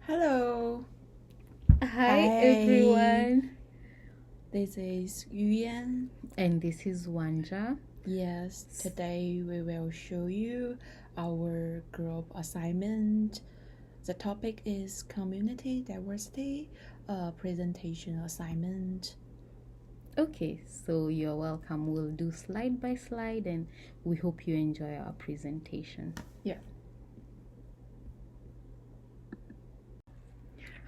Hello. Hi Hi. everyone, This is Yuyan. and this is Wanja. Yes, today we will show you our group assignment. The topic is community diversity, presentation assignment. Okay, so you're welcome. We'll do slide by slide, and we hope you enjoy our presentation. Yeah.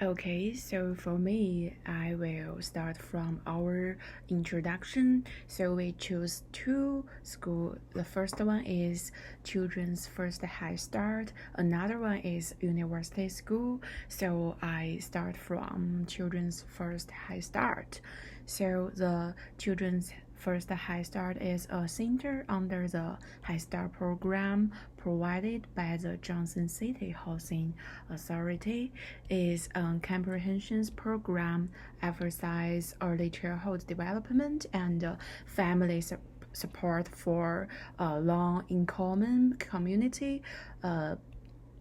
Okay, so for me, I will start from our introduction. So we choose two school. The first one is Children's First High Start. Another one is University School. So I start from Children's First High Start. So the Children's First High Start is a center under the High Start program provided by the Johnson City Housing Authority. Is a comprehension program emphasize early childhood development and family support for low-income community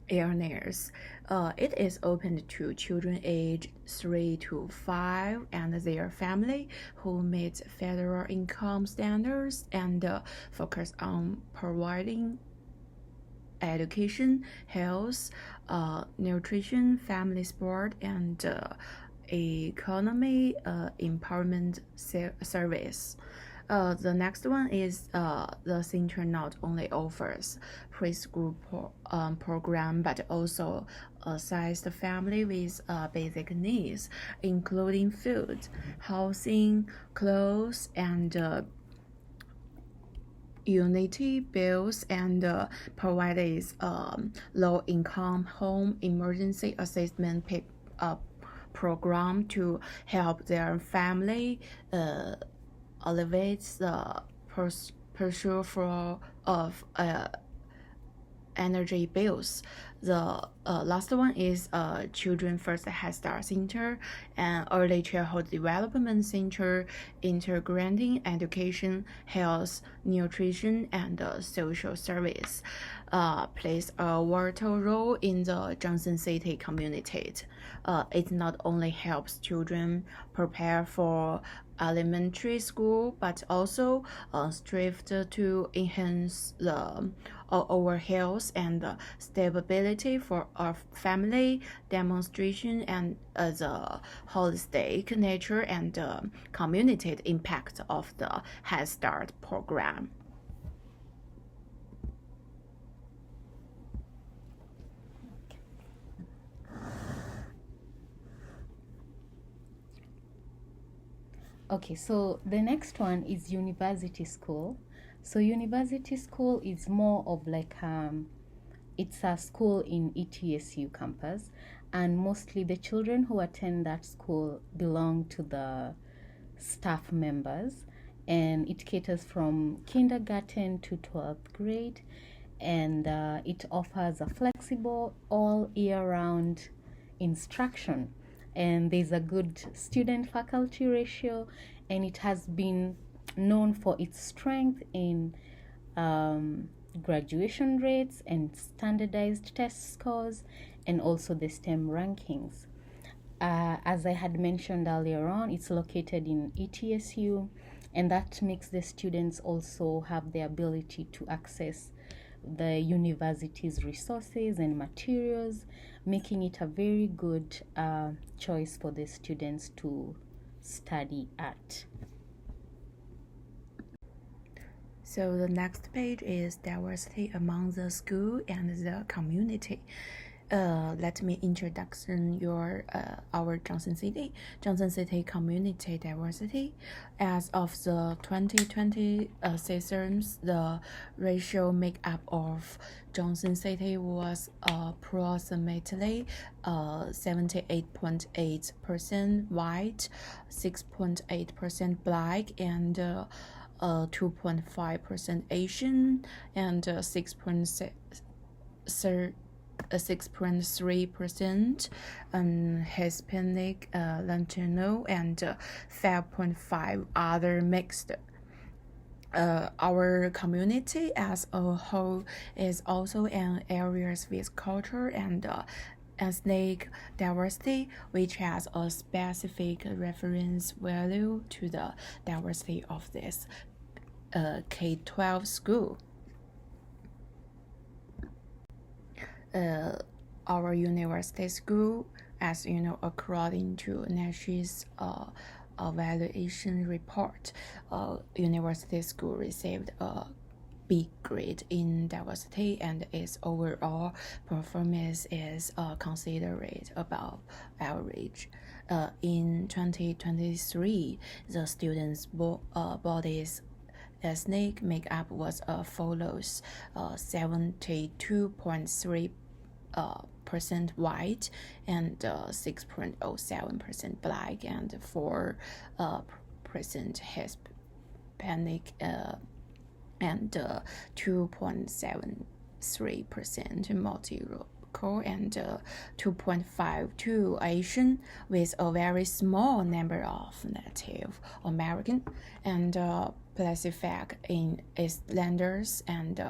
areas. It is open to children aged 3 to 5 and their family who meet federal income standards and focus on providing education, health, nutrition, family support, and economy empowerment service. The next one is the center not only offers preschool program but also assists the family with basic needs, including food, housing, clothes, and unity bills and provides low-income home emergency assistance program to help their family alleviate the pressure of energy bills. The last one is Children First Head Start Center, an early childhood development center integrating education, health, nutrition, and social service. Plays a vital role in the Johnson City community. It not only helps children prepare for elementary school, but also strives to enhance the our health and stability for our family demonstration and the holistic nature and community impact of the Head Start program. Okay, so the next one is university school. So university school is more of like it's a school in ETSU campus, and mostly the children who attend that school belong to the staff members, and it caters from kindergarten to 12th grade, and it offers a flexible all year round instruction, and there's a good student faculty ratio, and it has been known for its strength in graduation rates and standardized test scores, and also the STEM rankings. As I had mentioned earlier on, it's located in ETSU, and that makes the students also have the ability to access the university's resources and materials, making it a very good choice for the students to study at. So the next page is diversity among the school and the community. Let me introduction our Johnson City community diversity. As of the 2020 sessions, the racial makeup of Johnson City was approximately 78.8% white, 6.8% black, and 2.5% Asian, and 6.3% Hispanic, Latino, and 5.5 other mixed. Our community as a whole is also in areas with culture and ethnic diversity, which has a specific reference value to the diversity of this K-12 school. Our university school, as you know, according to NASH's evaluation report, university school received a B grade in diversity, and its overall performance is considered above average. In 2023, the students' bodies ethnic makeup was follows: 72.3% white and 6.07% black and 4% Hispanic and 2.73% multiracial and 2.52 Asian, with a very small number of Native American and Pacific in Islanders, and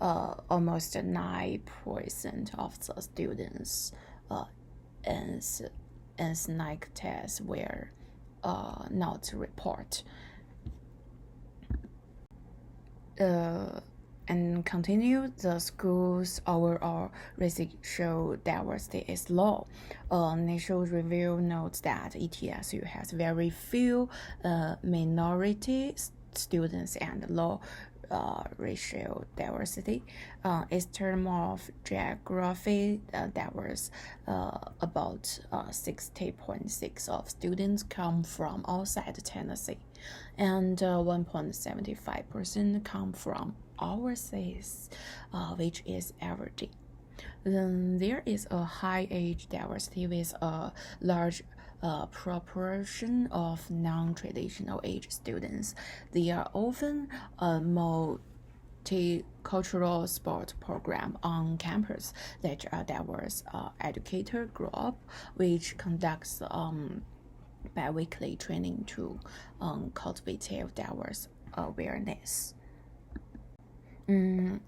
almost 9% of the students in SNAC tests were not report. And continue, the school's overall racial diversity is low. National review notes that ETSU has very few minority students and low racial diversity. In terms of geography, there was about 60.6% of students come from outside Tennessee, and 1.75% come from overseas, which is averaging. Then there is a high age diversity with a large proportion of non-traditional age students. They are often a multicultural sport program on campus that are diverse educator group, which conducts bi-weekly training to cultivate diverse awareness. And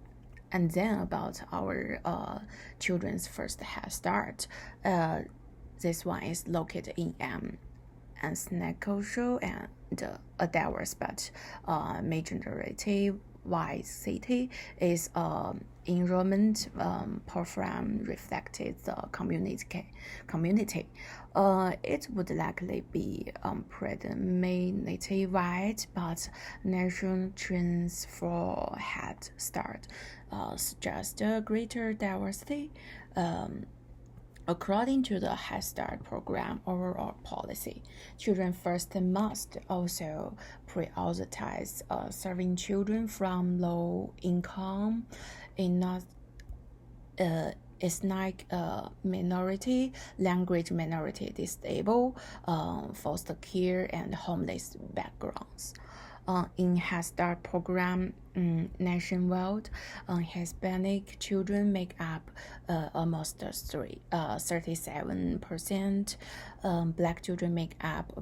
then about our children's first head start. This one is located in Anthony and a diverse but majority white city. Is enrollment program reflected the community. It would likely be predominantly white, but national trends for Head Start suggest a greater diversity. According to the Head Start program overall policy, Children First must also prioritize serving children from low income, ethnic minority, language minority, disabled, foster care, and homeless backgrounds. In Head Start program nationwide, Hispanic children make up almost 37%. Black children make up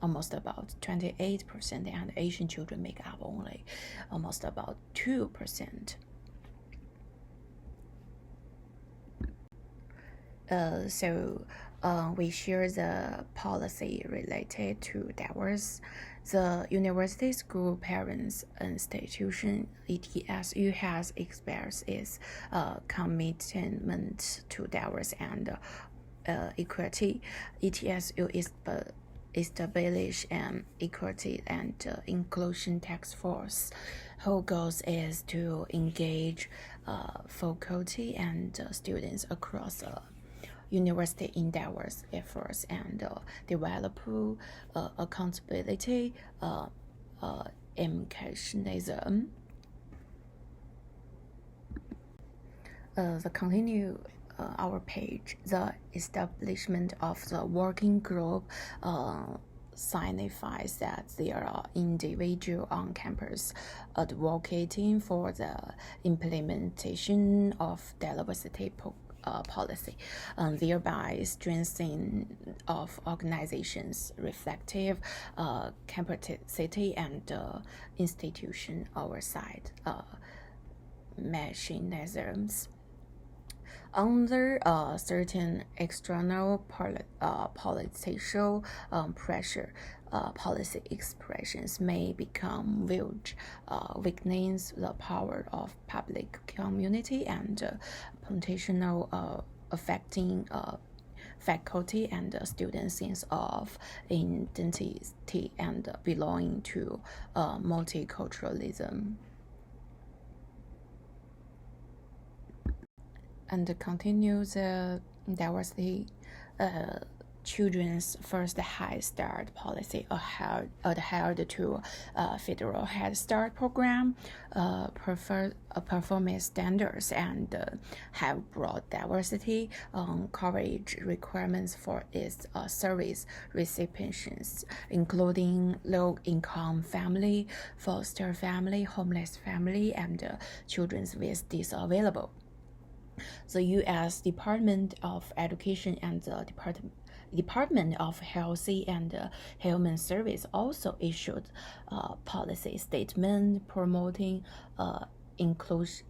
almost about 28%, and Asian children make up only almost about 2%. So we share the policy related to diverse. The University School Parents Institution (ETSU) has expressed its commitment to diversity and equity. ETSU established an equity and inclusion task force, whose goal is to engage faculty and students across the university in diverse efforts and develop accountability, mechanism. The continue our page. The establishment of the working group signifies that there are individuals on campus advocating for the implementation of diversity policy, thereby strengthening of organizations' reflective capacity and institution oversight mechanisms. Under certain external political pressure, policy expressions may become huge, weakening the power of public community and potential affecting faculty and students' sense of identity and belonging to multiculturalism. And continue the diversity. Children's first Head Start policy adhered to federal Head Start program, performance standards, and have broad diversity coverage requirements for its service recipients, including low-income family, foster family, homeless family, and children with disability. The U.S. Department of Education and the Department of Health and Human Service also issued a policy statement promoting inclusive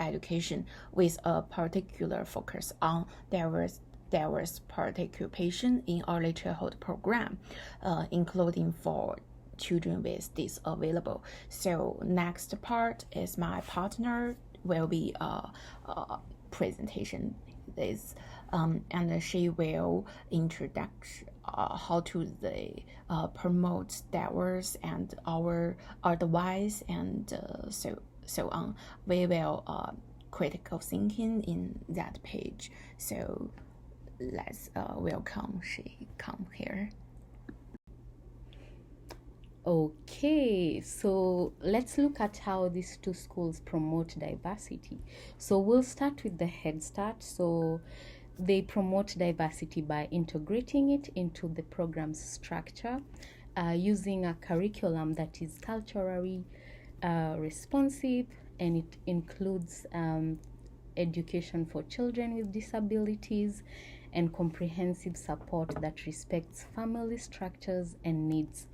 education with a particular focus on diverse participation in early childhood program, including for children with disability. So next part is my partner will be a presentation this and she will introduce how to promote diverse and our advice and so on. We will critical thinking in that page. So let's welcome she come here. Okay, so let's look at how these two schools promote diversity. So we'll start with the Head Start. So they promote diversity by integrating it into the program's structure, using a curriculum that is culturally responsive, and it includes education for children with disabilities and comprehensive support that respects family structures and needs.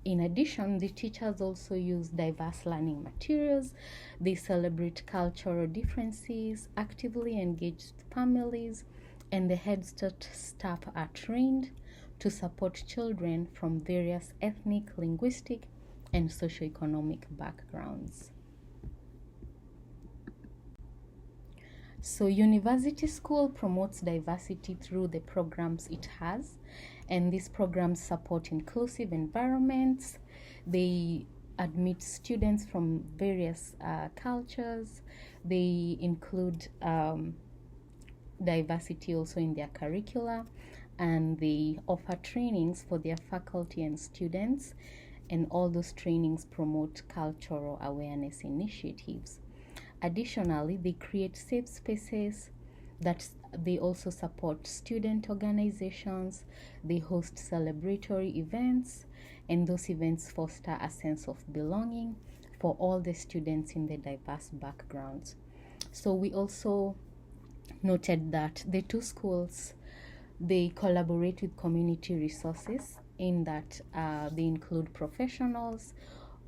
In addition, the teachers also use diverse learning materials. They celebrate cultural differences, actively engage families, and the Head Start staff are trained to support children from various ethnic, linguistic, and socioeconomic backgrounds. So University School promotes diversity through the programs it has, and these programs support inclusive environments. They admit students from various cultures. They include diversity also in their curricula, and they offer trainings for their faculty and students, and all those trainings promote cultural awareness initiatives. Additionally, they create safe spaces that they also support student organizations. They host celebratory events, and those events foster a sense of belonging for all the students in the diverse backgrounds. So we also noted that the two schools, they collaborate with community resources in that they include professionals,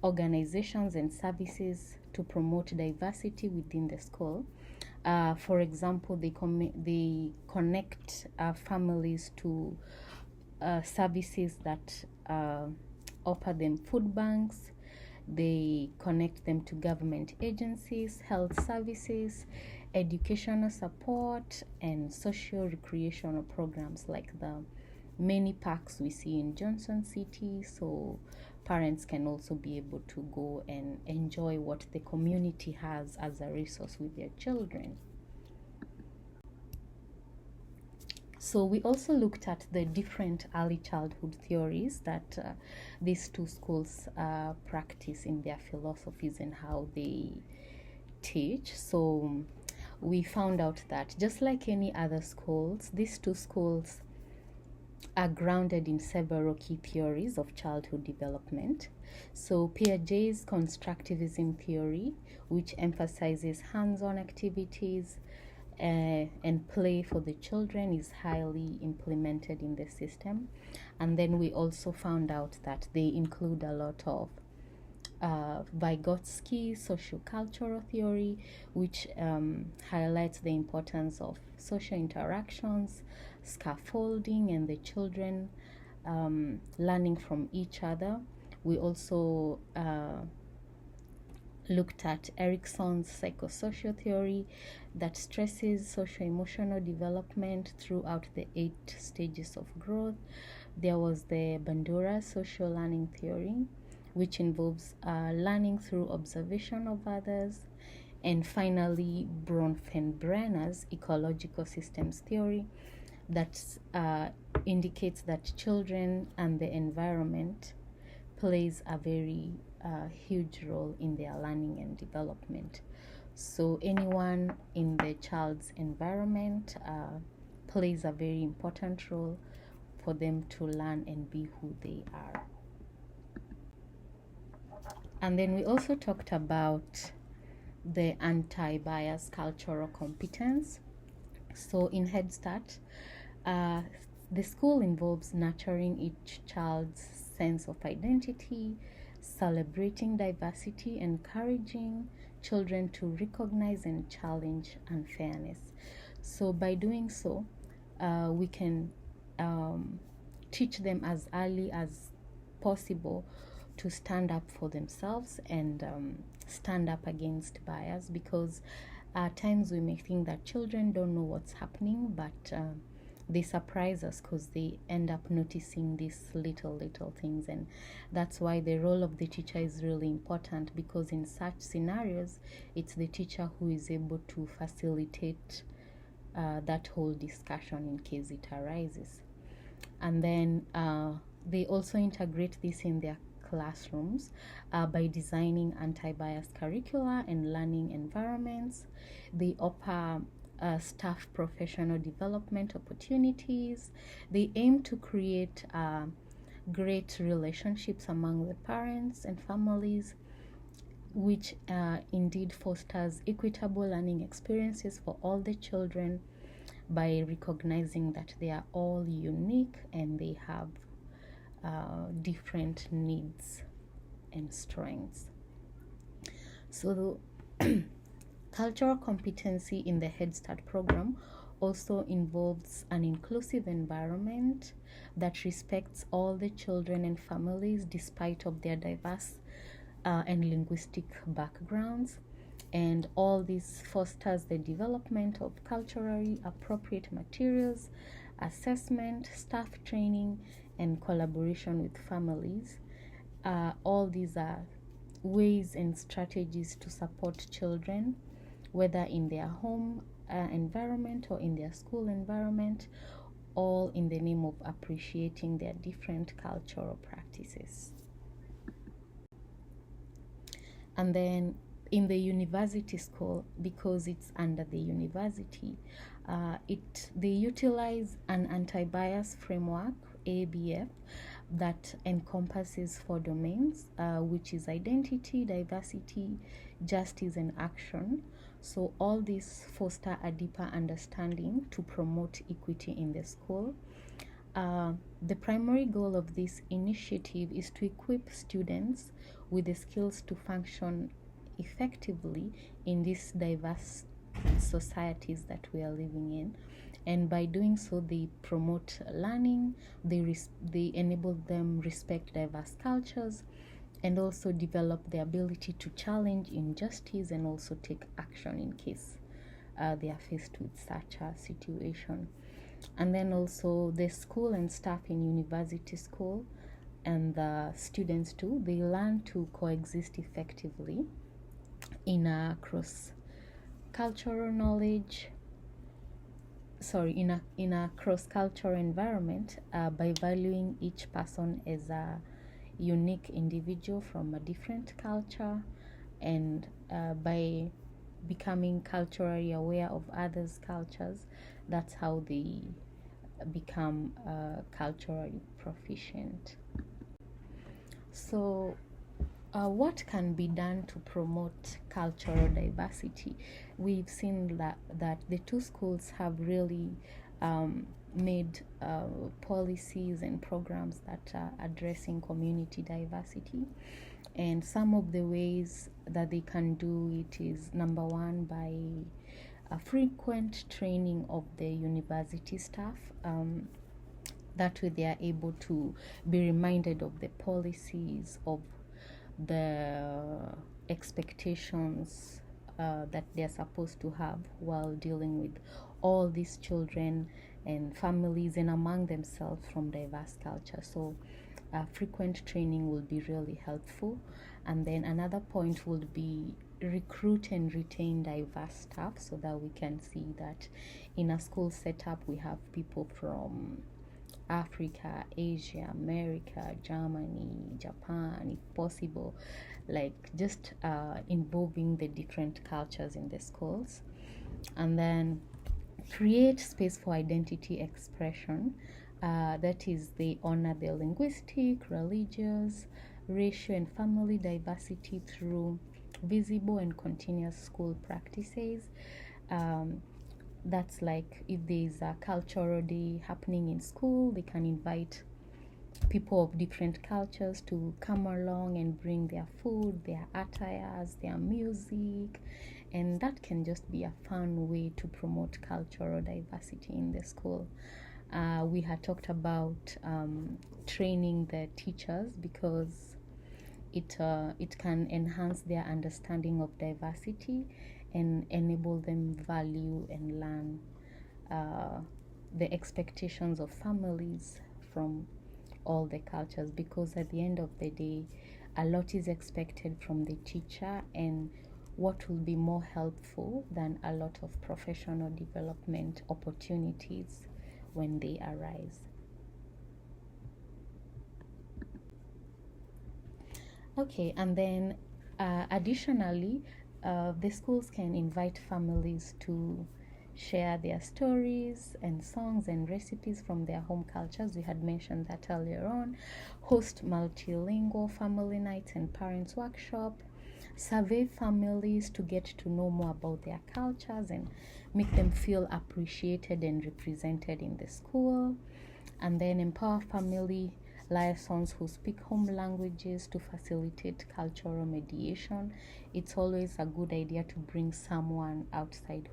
organizations, and services to promote diversity within the school. For example, they connect families to services that offer them food banks. They connect them to government agencies, health services, educational support, and social recreational programs like the many parks we see in Johnson City. So parents can also be able to go and enjoy what the community has as a resource with their children. So we also looked at the different early childhood theories that these two schools practice in their philosophies and how they teach. So we found out that just like any other schools, these two schools are grounded in several key theories of childhood development. So Piaget's constructivism theory, which emphasizes hands-on activities and play for the children, is highly implemented in the system. And then we also found out that they include a lot of Vygotsky sociocultural theory, which highlights the importance of social interactions, scaffolding, and the children learning from each other. We also looked at Erickson's psychosocial theory that stresses social-emotional development throughout the 8 stages of growth. There was the Bandura's social learning theory, which involves learning through observation of others. And finally, Bronfenbrenner's ecological systems theory that indicates that children and the environment plays a very huge role in their learning and development. So anyone in the child's environment plays a very important role for them to learn and be who they are. And then we also talked about the anti-bias cultural competence. So in Head Start, the school involves nurturing each child's sense of identity, celebrating diversity, encouraging children to recognize and challenge unfairness. So by doing so, we can teach them as early as possible to stand up for themselves and stand up against bias, because at times we may think that children don't know what's happening, but they surprise us because they end up noticing these little things. And that's why the role of the teacher is really important, because in such scenarios it's the teacher who is able to facilitate that whole discussion in case it arises. And then they also integrate this in their classrooms by designing anti-bias curricula and learning environments. They offer staff professional development opportunities. They aim to create great relationships among the parents and families, which indeed fosters equitable learning experiences for all the children by recognizing that they are all unique and they have different needs and strengths. So cultural competency in the Head Start program also involves an inclusive environment that respects all the children and families despite of their diverse and linguistic backgrounds. And all this fosters the development of culturally appropriate materials, assessment, staff training, and collaboration with families. All these are ways and strategies to support children, whether in their home environment or in their school environment, all in the name of appreciating their different cultural practices. And then in the university school, because it's under the university, they utilize an anti-bias framework, ABF, that encompasses 4 domains, which is identity, diversity, justice, and action. So all these foster a deeper understanding to promote equity in the school. The primary goal of this initiative is to equip students with the skills to function effectively in these diverse societies that we are living in. And by doing so, they promote learning, they enable them respect diverse cultures, and also develop the ability to challenge injustice and also take action in case they are faced with such a situation. And then also the school and staff in university school and the students too, they learn to coexist effectively in a cross-cultural cross-cultural environment by valuing each person as a unique individual from a different culture, and by becoming culturally aware of others' cultures. That's how they become culturally proficient. So what can be done to promote cultural diversity? We've seen that the 2 schools have really made policies and programs that are addressing community diversity. And some of the ways that they can do it is, number one, by a frequent training of the university staff. That way they are able to be reminded of the policies, of the expectations that they're supposed to have while dealing with all these children and families and among themselves from diverse cultures. So frequent training will be really helpful. And then another point would be recruit and retain diverse staff, so that we can see that in a school setup we have people from Africa, Asia, America, Germany, Japan, if possible, like just involving the different cultures in the schools. And then create space for identity expression. That is, they honor the linguistic, religious, racial, and family diversity through visible and continuous school practices. That's like if there's a cultural day happening in school, they can invite people of different cultures to come along and bring their food, their attires, their music, and that can just be a fun way to promote cultural diversity in the school. We had talked about training the teachers, because it can enhance their understanding of diversity and enable them value and learn the expectations of families from all the cultures, because at the end of the day a lot is expected from the teacher, and what will be more helpful than a lot of professional development opportunities when they arise. Okay, and then additionally, the schools can invite families to share their stories and songs and recipes from their home cultures. We had mentioned that earlier on. Host multilingual family nights and parents' workshop. Survey families to get to know more about their cultures and make them feel appreciated and represented in the school. And then empower family liaisons who speak home languages to facilitate cultural mediation. It's always a good idea to bring someone outside,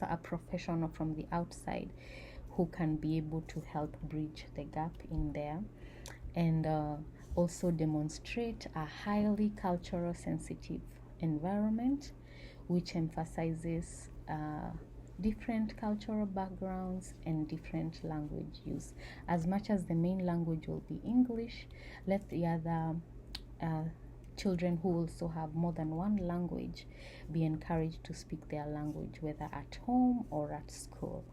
a professional from the outside, who can be able to help bridge the gap in there. And also demonstrate a highly cultural sensitive environment, which emphasizes different cultural backgrounds and different language use. As much as the main language will be English, let the other children who also have more than one language be encouraged to speak their language, whether at home or at school.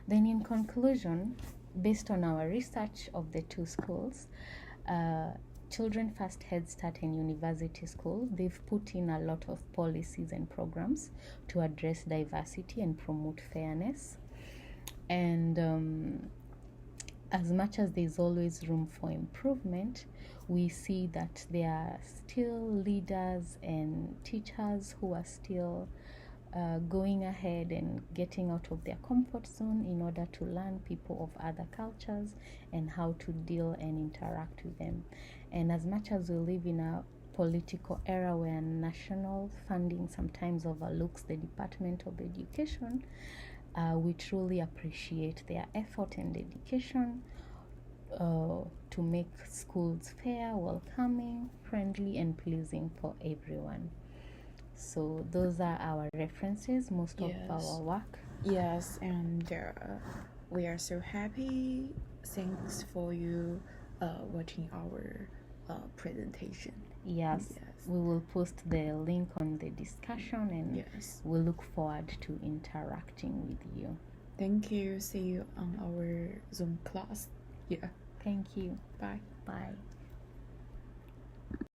Then in conclusion, based on our research of the two schools, Children First Head Start and University School, they've put in a lot of policies and programs to address diversity and promote fairness. And as much as there's always room for improvement, we see that there are still leaders and teachers who are still going ahead and getting out of their comfort zone in order to learn people of other cultures and how to deal and interact with them. And as much as we live in a political era where national funding sometimes overlooks the Department of Education, we truly appreciate their effort and dedication to make schools fair, welcoming, friendly, and pleasing for everyone. So those are our references, most of our work. Yes, and we are so happy. Thanks for you watching our presentation. Yes, we will post the link on the discussion, and we look forward to interacting with you. Thank you. See you on our Zoom class. Yeah. Thank you. Bye. Bye.